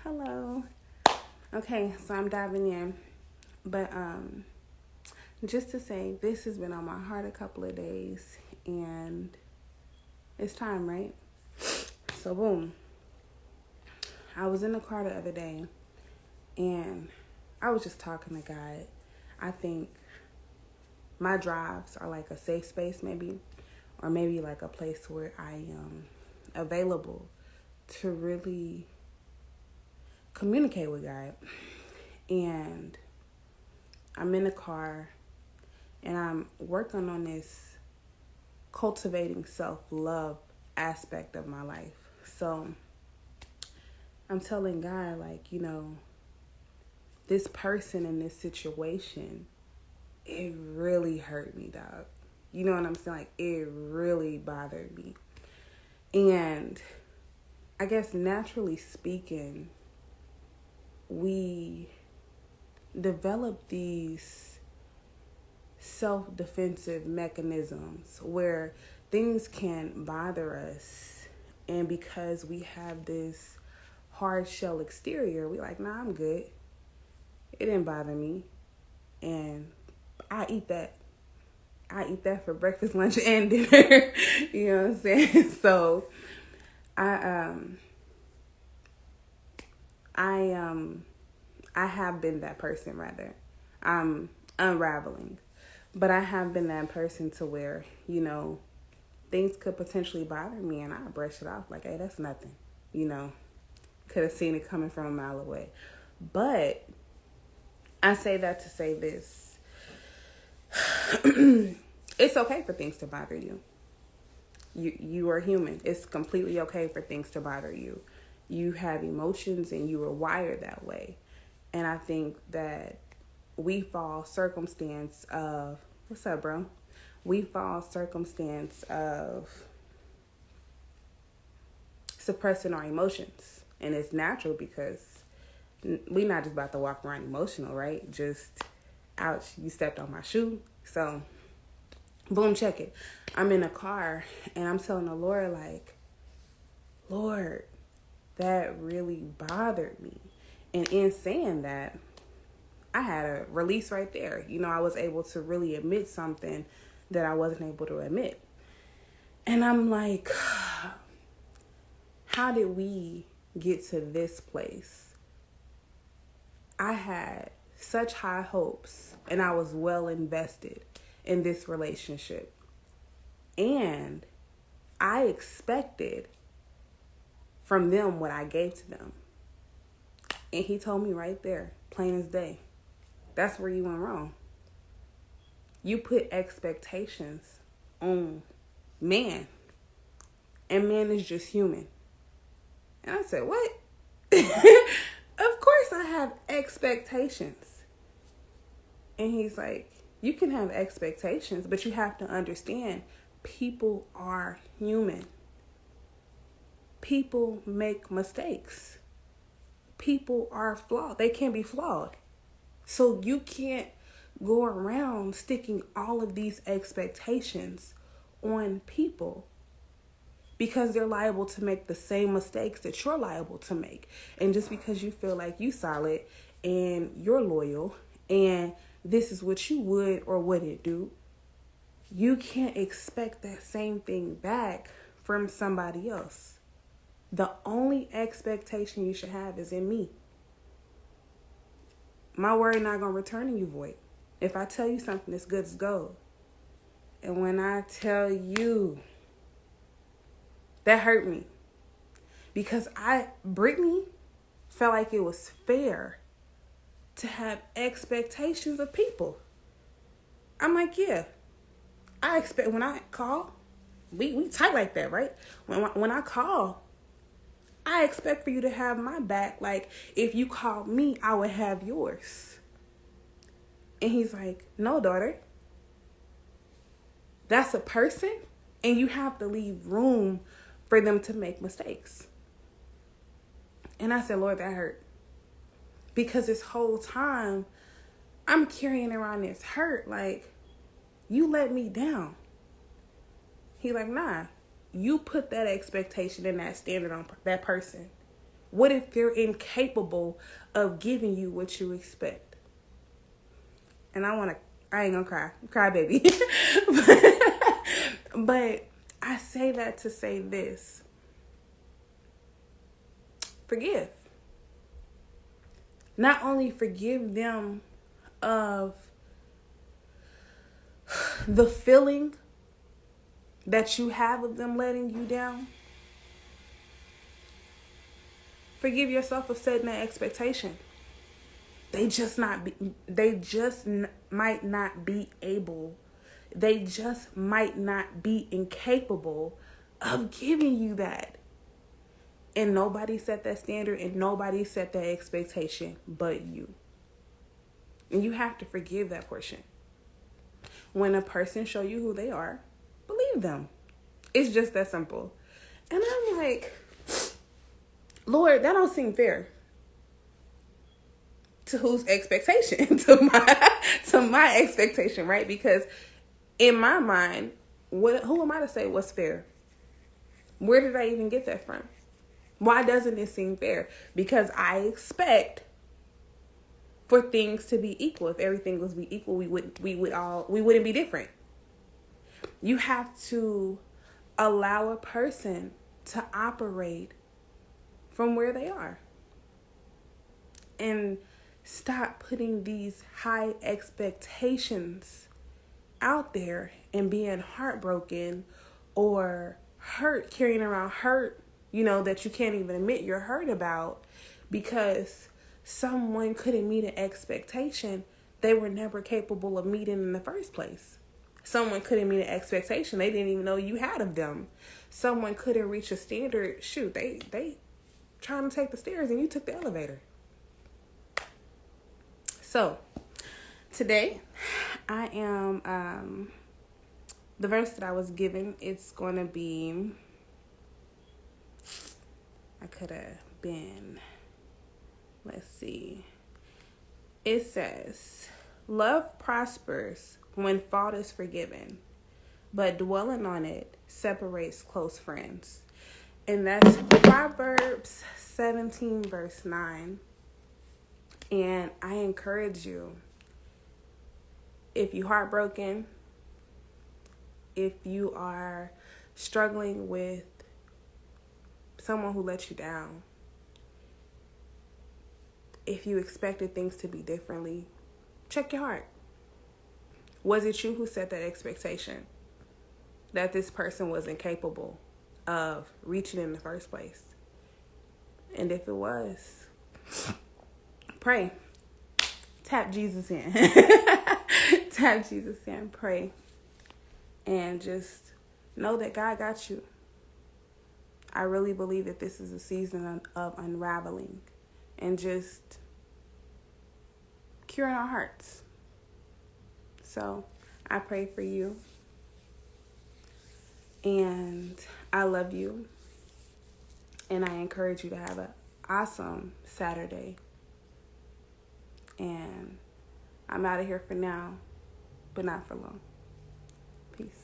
Hello. Okay, so I'm diving in. But just to say, this has been on my heart a couple of days, and it's time, right? So boom. I was in the car the other day, and I was just talking to God. I think my drives are like a safe space, maybe, or maybe like a place where I am available to really communicate with God. And I'm in the car, and I'm working on this cultivating self-love aspect of my life. So I'm telling God, like, this person in this situation, it really hurt me, dog. You know what I'm saying? Like, it really bothered me. And I guess naturally speaking, we develop these self-defensive mechanisms where things can bother us, and because we have this hard shell exterior, we like, nah, I'm good, it didn't bother me, and I eat that for breakfast, lunch, and dinner. You know what I'm saying? So I have been that person. Rather, I'm unraveling, but I have been that person to where, things could potentially bother me, and I brush it off like, hey, that's nothing. Could have seen it coming from a mile away. But I say that to say this. It's okay for things to bother you. You are human. It's completely okay for things to bother you. You have emotions, and you were wired that way. And I think that we fall circumstance of, what's up, bro? We fall circumstance of suppressing our emotions. And it's natural because we're not just about to walk around emotional, right? Just, ouch, you stepped on my shoe. So, boom, check it. I'm in a car, and I'm telling the Lord, like, Lord, that really bothered me. And in saying that, I had a release right there. I was able to really admit something that I wasn't able to admit. And I'm like, how did we get to this place? I had such high hopes, and I was well invested in this relationship. And I expected from them what I gave to them. And he told me right there, plain as day, that's where you went wrong. You put expectations on man, and man is just human. And I said, what? Of course I have expectations. And he's like, you can have expectations, but you have to understand people are human. People make mistakes. People are flawed. They can be flawed. So you can't go around sticking all of these expectations on people, because they're liable to make the same mistakes that you're liable to make. And just because you feel like you solid and you're loyal and this is what you would or wouldn't do, you can't expect that same thing back from somebody else. The only expectation you should have is in me. My word not going to return to you void. If I tell you something, it's good as gold. And when I tell you, that hurt me. Because Brittany felt like it was fair to have expectations of people. I'm like, yeah. I expect when I call, we tight like that, right? When I call, I expect for you to have my back. Like, if you called me, I would have yours. And he's like, no, daughter. That's a person, and you have to leave room for them to make mistakes. And I said, Lord, that hurt. Because this whole time, I'm carrying around this hurt. Like, you let me down. He like, nah, you put that expectation and that standard on that person. What if they're incapable of giving you what you expect? And I ain't gonna cry baby. but I say that to say this. Forgive. Not only forgive them of the feeling that you have of them letting you down. Forgive yourself of setting that expectation. They just might not be able. They just might not be incapable of giving you that. And nobody set that standard and nobody set that expectation but you. And you have to forgive that portion. When a person show you who they are, believe them. It's just that simple. And I'm like, Lord, that don't seem fair. To whose expectation? to my expectation, right? Because in my mind, who am I to say what's fair? Where did I even get that from? Why doesn't it seem fair? Because I expect for things to be equal. If everything was be equal, we wouldn't be different. You have to allow a person to operate from where they are. And stop putting these high expectations out there and being heartbroken or hurt, carrying around hurt, that you can't even admit you're hurt about because someone couldn't meet an expectation they were never capable of meeting in the first place. Someone couldn't meet an expectation they didn't even know you had of them. Someone couldn't reach a standard. Shoot, they trying to take the stairs and you took the elevator. So, today, I am, the verse that I was given, it's going to be, I could have been, let's see. It says, love prospers when fault is forgiven, but dwelling on it separates close friends. And that's Proverbs 17, verse 9. And I encourage you, if you're heartbroken, if you are struggling with someone who let you down, if you expected things to be differently, check your heart. Was it you who set that expectation that this person was incapable of reaching in the first place? And if it was, pray. Tap Jesus in. Tap Jesus in. Pray. And just know that God got you. I really believe that this is a season of unraveling and just curing our hearts. So I pray for you. And I love you. And I encourage you to have an awesome Saturday. And I'm out of here for now, but not for long. Peace.